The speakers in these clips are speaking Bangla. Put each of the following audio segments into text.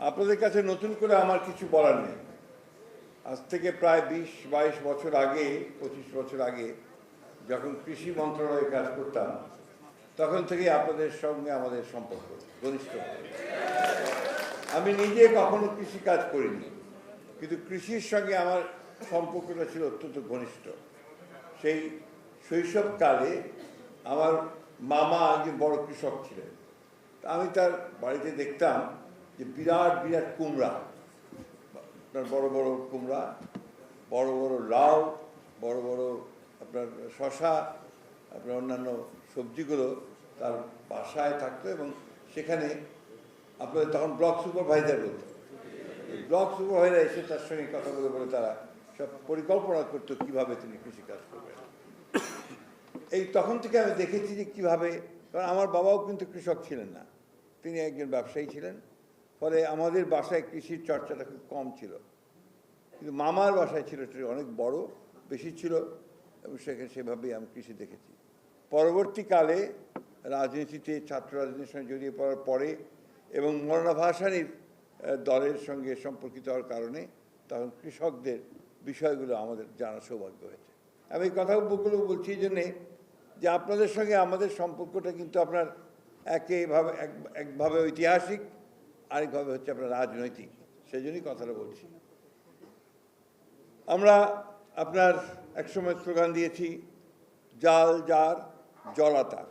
আপনাদের কাছে নতুন করে আমার কিছু বলার নেই। আজ থেকে প্রায় 20-22 বছর আগে, 25 বছর আগে যখন কৃষি মন্ত্রণালয়ে কাজ করতাম, তখন থেকেই আপনাদের সঙ্গে আমাদের সম্পর্ক ঘনিষ্ঠ। আমি নিজে কখনো কৃষি কাজ করিনি, কিন্তু কৃষির সঙ্গে আমার সম্পর্কটা ছিল অত্যন্ত ঘনিষ্ঠ। সেই শৈশবকালে আমার মামা একজন বড় কৃষক ছিলেন। আমি তার বাড়িতে দেখতাম যে বিরাট বিরাট কুমড়া, আপনার বড় বড় কুমড়া, বড় বড় লাউ, বড় বড় আপনার শশা, আপনার অন্যান্য সবজিগুলো তার বাসায় থাকতো এবং সেখানে আপনাদের তখন ব্লক সুপারভাইজার বলতো। ব্লক সুপারভাইজার এসে তার সঙ্গে কথা বলে বলে তারা সব পরিকল্পনা করতো কীভাবে তিনি কৃষিকাজ করবেন। এই তখন থেকে আমি দেখেছি যে কীভাবে, কারণ আমার বাবাও কিন্তু কৃষক ছিলেন না, তিনি একজন ব্যবসায়ী ছিলেন। ফলে আমাদের বাসায় কৃষির চর্চাটা খুব কম ছিল, কিন্তু মামার বাসায় ছিল সেটা অনেক বড়, বেশি ছিল, এবং সেখানে সেভাবেই আমি কৃষি দেখেছি। পরবর্তীকালে রাজনীতিতে, ছাত্র রাজনীতির সঙ্গে জড়িয়ে পড়ার পরে এবং মৌলানা ভাসানীর দলের সঙ্গে সম্পর্কিত হওয়ার কারণে তখন কৃষকদের বিষয়গুলো আমাদের জানার সৌভাগ্য হয়েছে। আমি এই কথাগুলো বলছি এই জন্যে যে আপনাদের সঙ্গে আমাদের সম্পর্কটা কিন্তু আপনার একভাবে ঐতিহাসিক, আরেকভাবে হচ্ছে আপনার রাজনৈতিক, সেই জন্যই কথাটা বলছি। আমরা আপনার একসময় স্লোগান দিয়েছি, জাল যার জলা তার,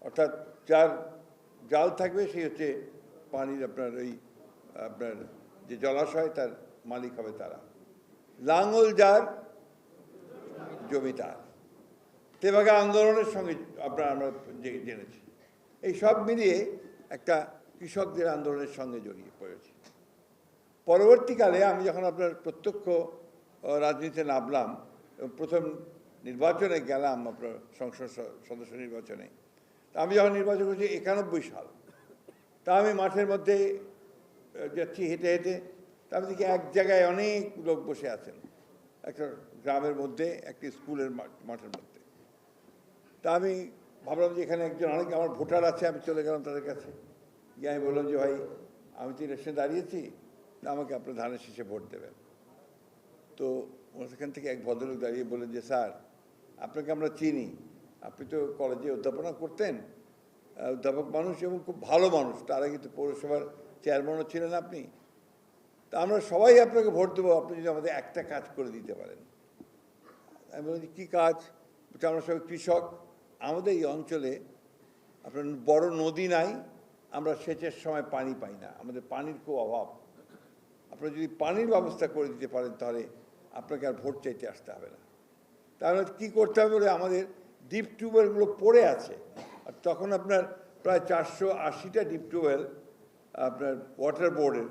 অর্থাৎ যার জাল থাকবে সেই হচ্ছে পানির আপনার আপনার যে জলাশয় তার মালিক হবে তারা। লাঙ্গল যার জমি তার, তেভাগা আন্দোলনের সঙ্গে আমরা জেনেছি। এই সব মিলিয়ে একটা কৃষকদের আন্দোলনের সঙ্গে জড়িয়ে পড়েছি। পরবর্তীকালে আমি যখন আপনার প্রত্যক্ষ রাজনীতিতে নামলাম, প্রথম নির্বাচনে গেলাম আপনার সংসদ সদস্য নির্বাচনে, তা আমি যখন নির্বাচন করছি 91 সাল, তা আমি মাঠের মধ্যে যাচ্ছি হেঁটে হেঁটে, তা আমি দেখি এক জায়গায় অনেক লোক বসে আছেন একটা গ্রামের মধ্যে, একটি স্কুলের মাঠের মধ্যে। তা আমি ভাবলাম যে এখানে একজন অনেক আমার ভোটার আছে, আমি চলে গেলাম তাদের কাছে গিয়ে আমি বললাম যে ভাই, আমি তো ইলেকশনে দাঁড়িয়েছি, আমাকে আপনার ধানের শীষে ভোট দেবেন। তো সেখান থেকে এক ভদ্রলোক দাঁড়িয়ে বললেন যে স্যার, আপনাকে আমরা চিনি, আপনি তো কলেজে অধ্যাপনা করতেন, অধ্যাপক মানুষ এবং খুব ভালো মানুষ, তার আগে তো পৌরসভার চেয়ারম্যানও ছিলেন আপনি, তা আমরা সবাই আপনাকে ভোট দেবো আপনি যদি আমাদের একটা কাজ করে দিতে পারেন। আমি বলছি কী কাজ? বলছি আমরা সবাই কৃষক, আমাদের এই অঞ্চলে আপনার বড় নদী নাই, আমরা সেচের সময় পানি পাই না, আমাদের পানির খুব অভাব। আপনারা যদি পানির ব্যবস্থা করে দিতে পারেন তাহলে আপনাকে আর ভোট চাইতে আসতে হবে না। তাহলে কী করতে হবে বলে আমাদের ডিপ টিউবওয়েলগুলো পড়ে আছে, আর তখন আপনার প্রায় 480টা ডিপ টিউবওয়েল আপনার ওয়াটার বোর্ডের,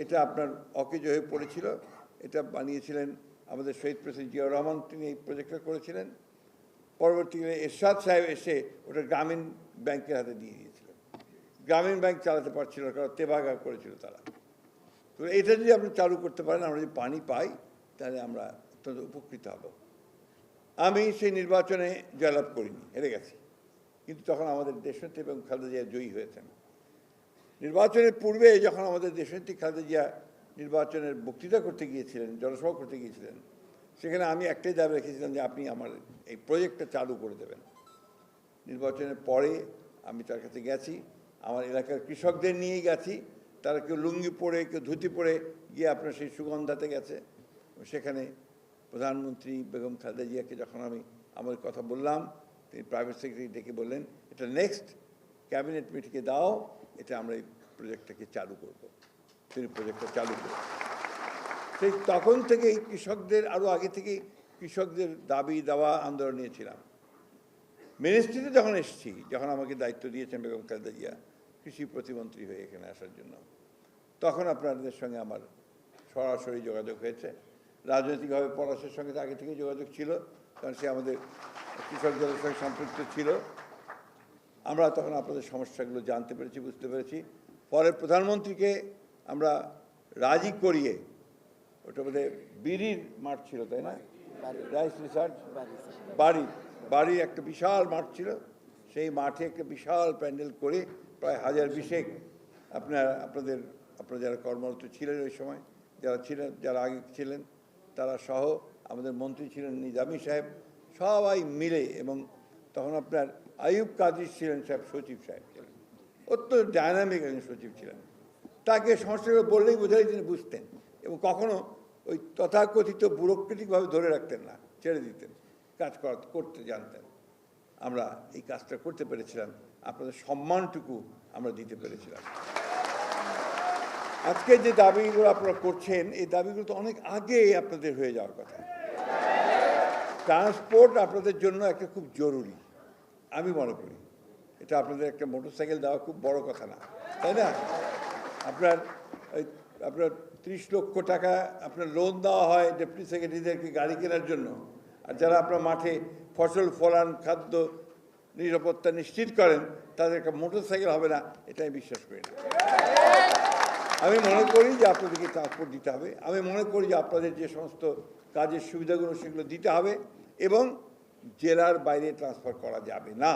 এটা আপনার অকেজ হয়ে পড়েছিল। এটা বানিয়েছিলেন আমাদের শহীদ প্রেসিডেন্ট জিয়াউর রহমান, তিনি এই প্রজেক্টটা করেছিলেন। পরবর্তীকালে এরশাদ সাহেব এসে ওটা গ্রামীণ ব্যাংকের হাতে দিয়ে দিয়েছিলেন। গ্রামীণ ব্যাংক চালাতে পারছিল না, কারণ তেভাগা করেছিল তারা। তো এটা যদি আপনি চালু করতে পারেন, আমরা যদি পানি পাই তাহলে আমরা অত্যন্ত উপকৃত হব। আমি সেই নির্বাচনে জয়লাভ করিনি, হেরে গেছি, কিন্তু তখন আমাদের দেশনেত্রী এবং খালেদা জিয়া জয়ী হয়েছেন। নির্বাচনের পূর্বে যখন আমাদের দেশনেত্রী খালেদা জিয়া নির্বাচনের বক্তৃতা করতে গিয়েছিলেন, জনসভা করতে গিয়েছিলেন, সেখানে আমি একটাই দাবি রেখেছিলাম যে আপনি আমার এই প্রজেক্টটা চালু করে দেবেন। নির্বাচনের পরে আমি তার কাছে গেছি, আমার এলাকার কৃষকদের নিয়েই গেছি, তারা কেউ লুঙ্গি পরে, কেউ ধুতি পরে গিয়ে আপনার সেই সুগন্ধাতে গেছে। সেখানে প্রধানমন্ত্রী বেগম খালেদা জিয়াকে যখন আমি আমার কথা বললাম, তিনি প্রাইভেট সেক্রেটারি ডেকে বললেন, এটা নেক্সট ক্যাবিনেট মিটিংয়ে দাও, এটা আমরা এই প্রজেক্টটাকে চালু করব। তিনি প্রজেক্টটা চালু করবেন। সেই তখন থেকেই কৃষকদের, আরও আগে থেকেই কৃষকদের দাবি দাওয়া আন্দোলন নিয়েছিলাম। মিনিস্ট্রিতে যখন এসেছি, যখন আমাকে দায়িত্ব দিয়েছেন বেগম খালেদা জিয়া কৃষি প্রতিমন্ত্রী হয়ে এখানে আসার জন্য, তখন আপনাদের সঙ্গে আমার সরাসরি যোগাযোগ হয়েছে। রাজনৈতিকভাবে পলাশের সঙ্গে তো আগে থেকেই যোগাযোগ ছিল, কারণ সে আমাদের কৃষক দলের সঙ্গে সম্পৃক্ত ছিল। আমরা তখন আপনাদের সমস্যাগুলো জানতে পেরেছি, বুঝতে পেরেছি। পরে প্রধানমন্ত্রীকে আমরা রাজি করিয়ে, ওটা বোধহয় বিড়ির মাঠ ছিল, তাই না? রাইস রিসার্চ বাড়ির একটা বিশাল মাঠ ছিল, সেই মাঠে একটা বিশাল প্যান্ডেল করে প্রায় 1020 আপনাদের আপনারা যারা কর্মরত ছিলেন ওই সময়, যারা আগে ছিলেন তারা সহ, আমাদের মন্ত্রী ছিলেন নিজামী সাহেব, সবাই মিলে, এবং তখন আপনার আইয়ুব কাদির ছিলেন সাহেব, সচিব সাহেব ছিলেন, অত্যন্ত ডায়নামিক একজন সচিব ছিলেন। তাকে সমস্যাগুলো বললেই বোঝাই তিনি বুঝতেন, এবং কখনো ওই তথাকথিত ব্যুরোক্রেটিকভাবে ধরে রাখতেন না, ছেড়ে দিতেন, কাজ করতে জানতেন। আমরা এই কাজটা করতে পেরেছিলাম, আপনাদের সম্মানটুকু আমরা দিতে পেরেছিলাম। আজকে যে দাবিগুলো আপনারা করছেন, এই দাবিগুলো তো অনেক আগে আপনাদের হয়ে যাওয়ার কথা। ট্রান্সপোর্ট আপনাদের জন্য একটা খুব জরুরি, আমি মনে করি। এটা আপনাদের একটা মোটরসাইকেল দেওয়া খুব বড় কথা না, তাই না? আপনার 30 লক্ষ টাকা আপনার লোন দেওয়া হয় ডেপুটি সেক্রেটারিদেরকে গাড়ি কেনার জন্য, আর যারা আপনার মাঠে ফসল ফলান, খাদ্য নিরাপত্তা নিশ্চিত করেন, তাদের একটা মোটরসাইকেল হবে না, এটা আমি বিশ্বাস করি না। আমি মনে করি যে আপনাদেরকে ট্রান্সপোর্ট দিতে হবে। আমি মনে করি যে আপনাদের যে সমস্ত কাজের সুবিধাগুলো সেগুলো দিতে হবে, এবং জেলার বাইরে ট্রান্সফার করা যাবে না।